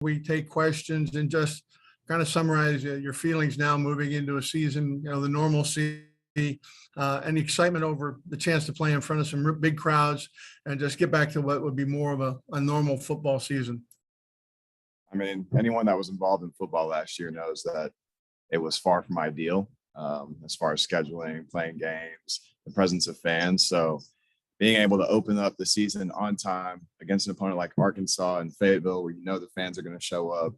we take questions and just kind of summarize your feelings now moving into a season, the normalcy and the excitement over the chance to play in front of some big crowds and just get back to what would be more of a normal football season. I mean, anyone that was involved in football last year knows that it was far from ideal as far as scheduling, playing games, the presence of fans. So being able to open up the season on time against an opponent like Arkansas and Fayetteville, where the fans are going to show up,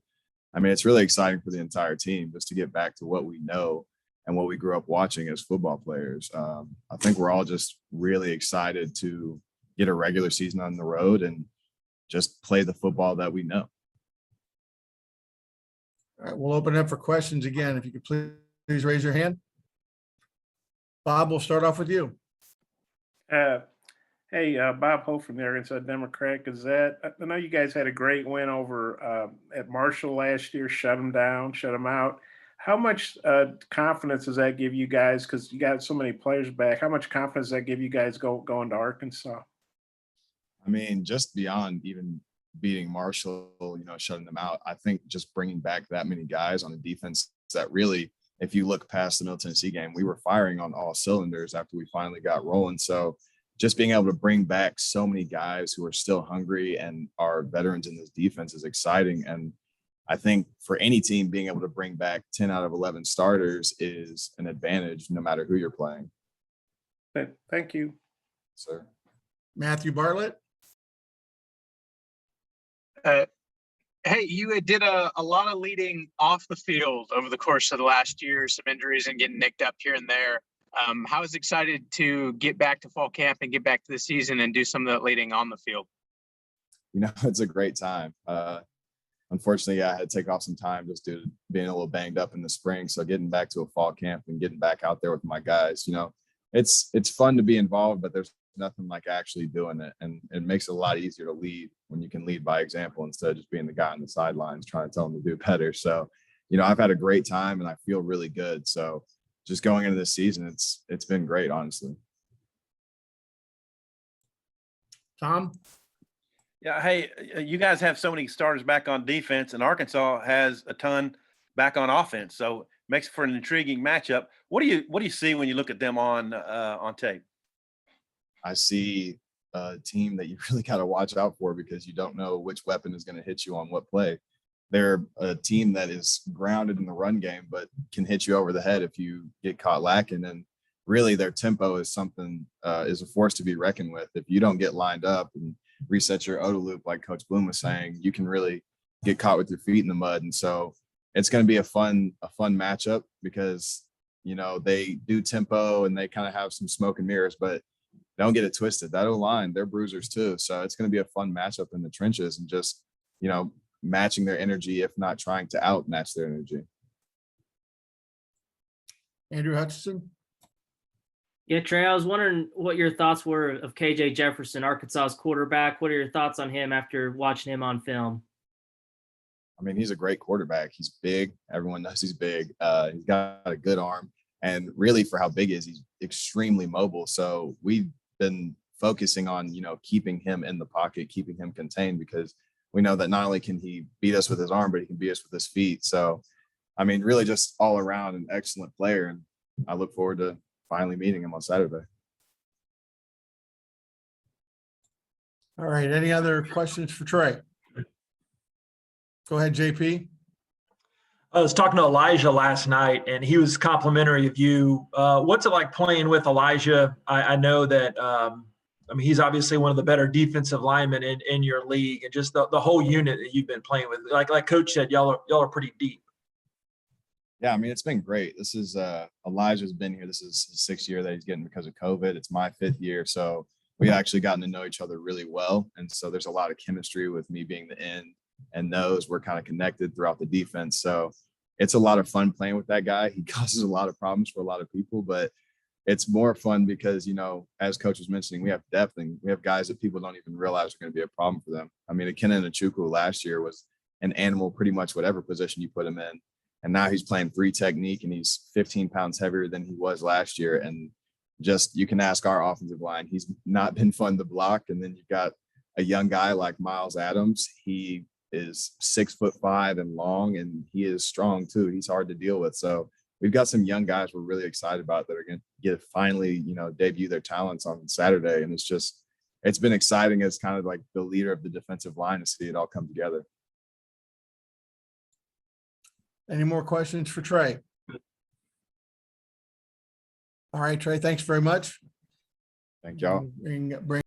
I mean, it's really exciting for the entire team just to get back to what we know and what we grew up watching as football players. I think we're all just really excited to get a regular season on the road and just play the football that we know. All right, we'll open it up for questions again. If you could please raise your hand. Bob, we'll start off with you. Hey, Bob Hope from the Arkansas Democrat Gazette. I know you guys had a great win over at Marshall last year, shut them out. How much confidence does that give you guys? Because you got so many players back. How much confidence does that give you guys going to Arkansas? I mean, just beyond even beating Marshall, shutting them out, I think just bringing back that many guys on the defense that really, if you look past the Middle Tennessee game, we were firing on all cylinders after we finally got rolling. So just being able to bring back so many guys who are still hungry and are veterans in this defense is exciting. And I think for any team, being able to bring back 10 out of 11 starters is an advantage no matter who you're playing. Thank you. Sir. Matthew Bartlett. Hey, you did a lot of leading off the field over the course of the last year, some injuries and getting nicked up here and there. How is excited to get back to fall camp and get back to the season and do some of that leading on the field? It's a great time. Unfortunately, I had to take off some time just due to being a little banged up in the spring. So getting back to a fall camp and getting back out there with my guys, it's fun to be involved, but there's nothing like actually doing it. And it makes it a lot easier to lead when you can lead by example instead of just being the guy on the sidelines trying to tell them to do better. So, I've had a great time and I feel really good. So just going into this season, it's been great, honestly. Tom? Yeah, hey, you guys have so many starters back on defense, and Arkansas has a ton back on offense. So it makes for an intriguing matchup. What do you see when you look at them on tape? I see a team that you really got to watch out for because you don't know which weapon is going to hit you on what play. They're a team that is grounded in the run game, but can hit you over the head if you get caught lacking. And really their tempo is something, is a force to be reckoned with. If you don't get lined up and reset your OTA loop, like Coach Bloom was saying, you can really get caught with your feet in the mud. And so it's going to be a fun matchup because, they do tempo and they kind of have some smoke and mirrors, but don't get it twisted. That O-line, they're bruisers too. So it's going to be a fun matchup in the trenches and just, matching their energy, if not trying to outmatch their energy. Andrew Hutchinson. Yeah, Trey, I was wondering what your thoughts were of KJ Jefferson, Arkansas's quarterback. What are your thoughts on him after watching him on film? I mean, he's a great quarterback. He's big. Everyone knows he's big. He's got a good arm. And really for how big he is, he's extremely mobile. So we've been focusing on, keeping him in the pocket, keeping him contained, because we know that not only can he beat us with his arm, but he can beat us with his feet. So, I mean, really just all around an excellent player. And I look forward to finally meeting him on Saturday. All right. Any other questions for Trey? Go ahead, JP. I was talking to Elijah last night, and he was complimentary of you. What's it like playing with Elijah? I know that, he's obviously one of the better defensive linemen in your league, and just the whole unit that you've been playing with. Like Coach said, y'all are pretty deep. Yeah, I mean, it's been great. This is Elijah's been here. This is his 6th year that he's getting because of COVID. It's my 5th year. So we actually gotten to know each other really well. And so there's a lot of chemistry with me being the end and nose. We're kind of connected throughout the defense. So it's a lot of fun playing with that guy. He causes a lot of problems for a lot of people, but it's more fun because, as Coach was mentioning, we have depth and we have guys that people don't even realize are going to be a problem for them. I mean, Akina Nachukwu last year was an animal pretty much whatever position you put him in. And now he's playing 3 technique and he's 15 pounds heavier than he was last year. And just, you can ask our offensive line, he's not been fun to block. And then you've got a young guy like Miles Adams. He is 6'5" and long, and he is strong too. He's hard to deal with. So we've got some young guys we're really excited about that are going to get finally, debut their talents on Saturday. And it's been exciting as kind of like the leader of the defensive line to see it all come together. Any more questions for Trey? All right, Trey, thanks very much. Thank y'all. Bring